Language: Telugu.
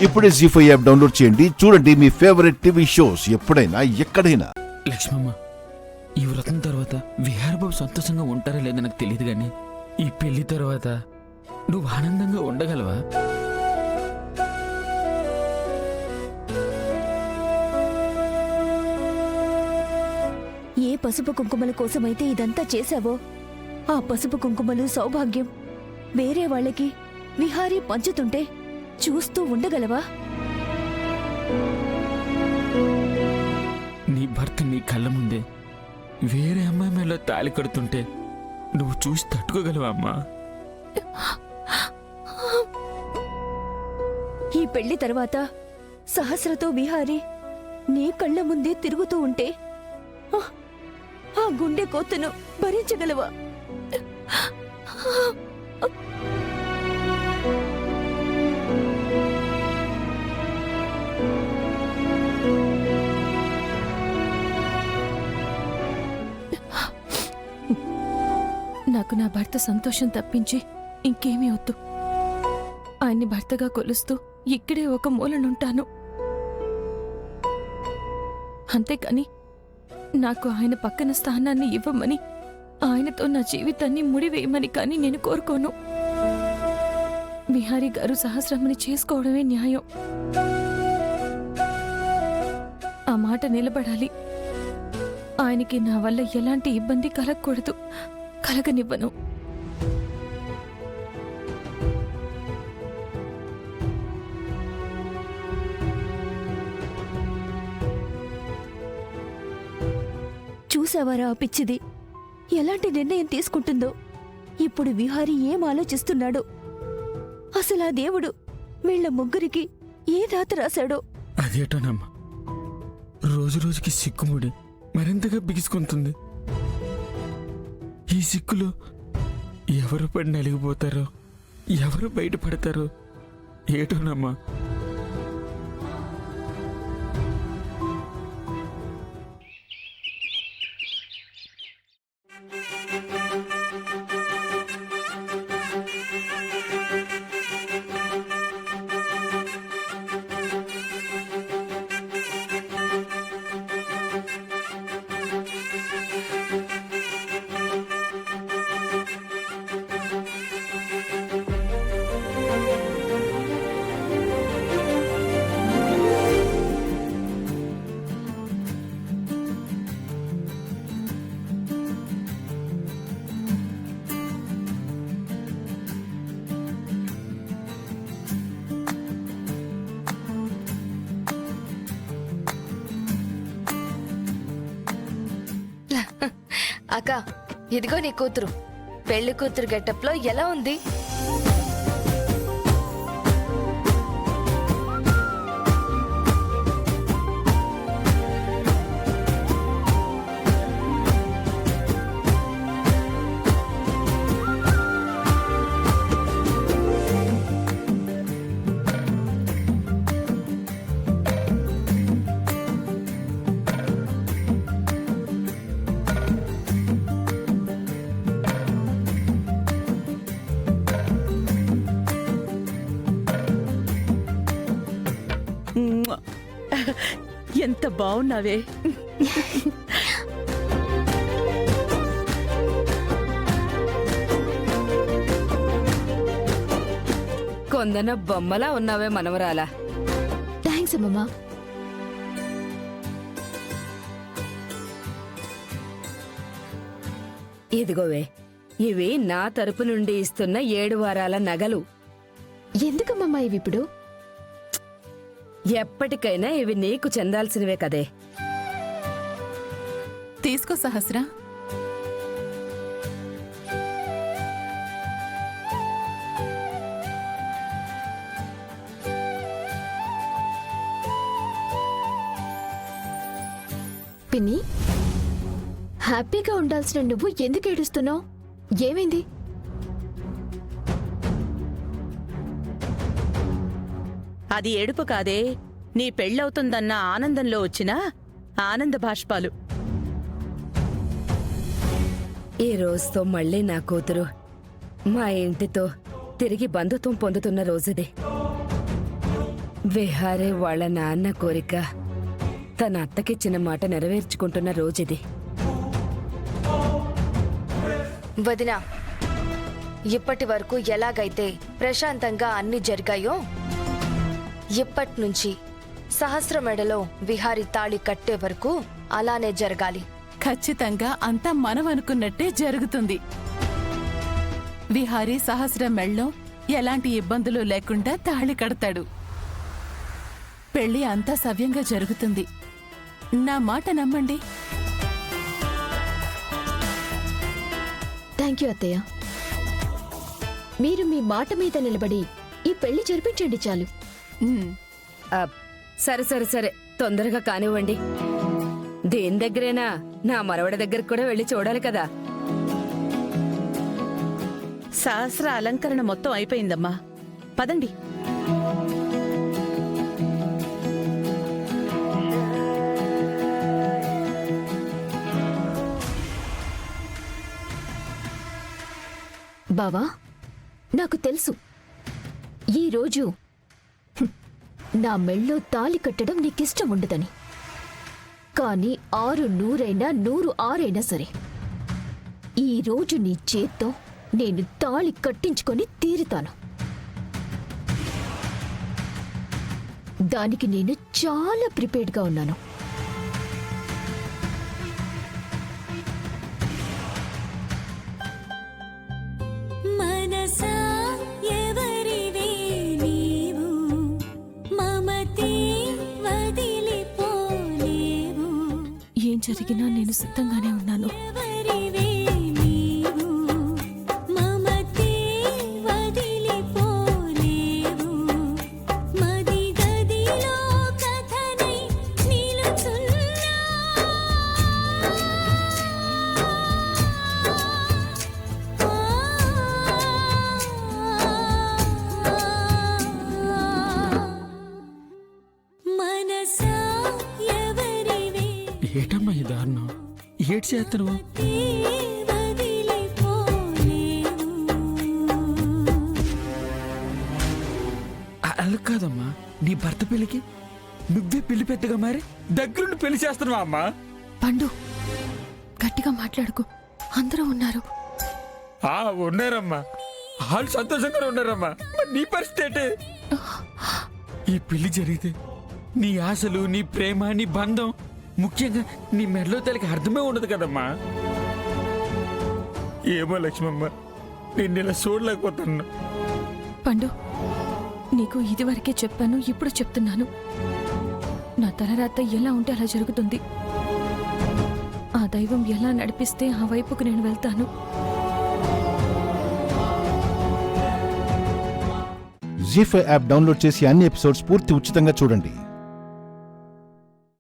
ఇప్పుడే జీ5 యాప్ డౌన్లోడ్ చేయండి. చూడండి మీ ఫేవరెట్ టీవీ షోస్ ఎప్పుడైనా ఎక్కడైనా. లక్ష్మమ్మ, ఈ వ్రతం తర్వాత విహారబాబు సంతోషంగా ఉంటారా లేదా నాకు తెలియదు, కానీ ఈ పెళ్లి తర్వాత నువ్వు ఆనందంగా ఉండగలవా? ఏ పసుపు కుంకుమల కోసమైతే ఇదంతా చేశావో ఆ పసుపు కుంకుమలు సౌభాగ్యం వేరే వాళ్ళకి విహారీ పంచుతుంటే చూస్తూ ఉండగలవా? నీ భర్త నీ కళ్ళ ముందే వేరే అమ్మాయి మేలో తాళి కడుతుంటే నువ్వు చూసి తట్టుకోగలవా అమ్మా? ఈ పెళ్లి తర్వాత సహస్రతో విహారీ నీ కళ్ళ ముందే తిరుగుతూ ఉంటే ఆ గుండె కోతను భరించగలవా? నాకు నా భర్త సంతోషం తప్పించి ఇంకేమీ వద్దు. ఆయన్ని భర్తగా కొలుస్తూ ఇక్కడే ఒక మూలనుంటాను. అంతేకాని నాకు ఆయన పక్కన స్థానాన్ని ఇవ్వమని, ఆయనతో నా జీవితాన్ని ముడివేయమని కానీ నేను కోరుకోను. విహారీ గారు సహస్రమ్మని చేసుకోవడమే న్యాయం. ఆ మాట నిలబడాలి. ఆయనకి నా వల్ల ఎలాంటి ఇబ్బంది కలగకూడదు, కలగనివ్వను. చూసావారా ఆ పిచ్చిది ఎలాంటి నిర్ణయం తీసుకుంటుందో? ఇప్పుడు విహారీ ఏం ఆలోచిస్తున్నాడో? అసలు ఆ దేవుడు వీళ్ల ముగ్గురికి ఏ రాత రాశాడో? అదేటోనమ్మా, రోజు రోజుకి సిక్కుముడి మరింతగా బిగుసుకుంటుంది. ఈ సిక్కులో ఎవరు పడి నలిగిపోతారో, ఎవరు బయటపడతారో ఏటోనమ్మా. అక్క, ఇదిగో నీ కూతురు. పెళ్లి కూతురు గెటప్ లో ఎలా ఉంది? ఎంత బాగున్నావే! కొందన బొమ్మలా ఉన్నావే మనవరాలా. థ్యాంక్స్ అమ్మమ్మా. ఇదిగోవే, ఇవి నా తరపు నుండి ఇస్తున్న 7 వారాల నగలు. ఎందుకమ్మమ్మా ఇవి ఇప్పుడు? ఎప్పటికైనా ఇవి నీకు చెందాల్సినవే కదే. తీసుకో సహస్ర. పిన్ని, హ్యాపీగా ఉండాల్సిన నువ్వు ఎందుకు ఏడుస్తున్నావు? ఏమైంది? అది ఏడుపు కాదే, నీ పెళ్ళవుతుందన్న ఆనందంలో వచ్చిన ఆనంద బాష్పాలు. ఈ రోజుతో మళ్ళీ నా కూతురు మా ఇంటితో తిరిగి బంధుత్వం పొందుతున్న రోజుది. విహారీ వాళ్ళ నాన్న కోరిక తన అత్తకిచ్చిన మాట నెరవేర్చుకుంటున్న రోజుది. వదినా, ఇప్పటి వరకు ఎలాగైతే ప్రశాంతంగా అన్ని జరిగాయో ఇప్పట్నుంచి సహస్ర మెడలో విహారీ తాళి కట్టే వరకు అలానే జరగాలి. ఖచ్చితంగా అంతా మనం అనుకున్నట్టే జరుగుతుంది. విహారీ సహస్ర మెళ్ళో ఎలాంటి ఇబ్బందులు లేకుండా తాళి కడతాడు. పెళ్లి అంతా సవ్యంగా జరుగుతుంది. నా మాట నమ్మండి. థ్యాంక్ యూ అత్తయ్య. మీరు మీ మాట మీద నిలబడి ఈ పెళ్లి జరిపించండి చాలు. ఉమ్, సరే సరే సరే, తొందరగా కానివ్వండి. దేని దగ్గరైనా నా మనవడి దగ్గరకు కూడా వెళ్ళి చూడాలి కదా. సహస్ర అలంకరణ మొత్తం అయిపోయిందమ్మా, పదండి. బావా, నాకు తెలుసు ఈరోజు నా మెళ్ళో తాళి కట్టడం నీకిష్టం ఉండదని. కానీ 6 100 100 6 సరే, ఈరోజు నీ చేత్తో నేను తాళి కట్టించుకొని తీరుతాను. దానికి నేను చాలా ప్రిపేర్డ్గా ఉన్నాను. మనసా ఎవరివే నీవు, మమతే వదిలిపోలేవు. ఏం జరిగినా నేను సిద్ధంగానే ఉన్నాను. ఎవరివే నీవు, మమతే వదిలిపోలేవు. మది గదిలో కథనై నిలుచున్నా. మనసా ఎవరివే ఏటమ్మా ఈ దారుణం? ఏడ్ చేస్తున్నావు? వదిలిపోలేవు. అలా కాదమ్మా, నీ భర్త పెళ్లికి నువ్వే పెళ్లి పెద్దగా మారి దగ్గరుండి పెళ్లి చేస్తున్నావా అమ్మా? పండు, గట్టిగా మాట్లాడుకో, అందరూ ఉన్నారు. ఉన్నారమ్మా, వాళ్ళు సంతోషంగా ఉన్నారమ్మా. మరి నీ పరిస్థితి ఏంటి? ఈ పెళ్లి జరిగితే నీ ఆశలు, నీ ప్రేమ, నీ బంధం, ముఖ్యంగా నీ మెడలో తలకి అర్థమే ఉండదు కదమ్మా. ఏమో లక్ష్మమ్మ, నేను ఇలా చూడలేకపోతున్నా. పండు, నీకు ఇదివరకే చెప్పాను, ఇప్పుడు చెప్తున్నాను. నా తలరాత ఎలా ఉంటే అలా జరుగుతుంది. ఆ దైవం ఎలా నడిపిస్తే ఆ వైపుకు నేను వెళ్తాను. జీ5 యాప్ డౌన్లోడ్ చేసి అన్ని ఎపిసోడ్స్ పూర్తి ఉచితంగా చూడండి.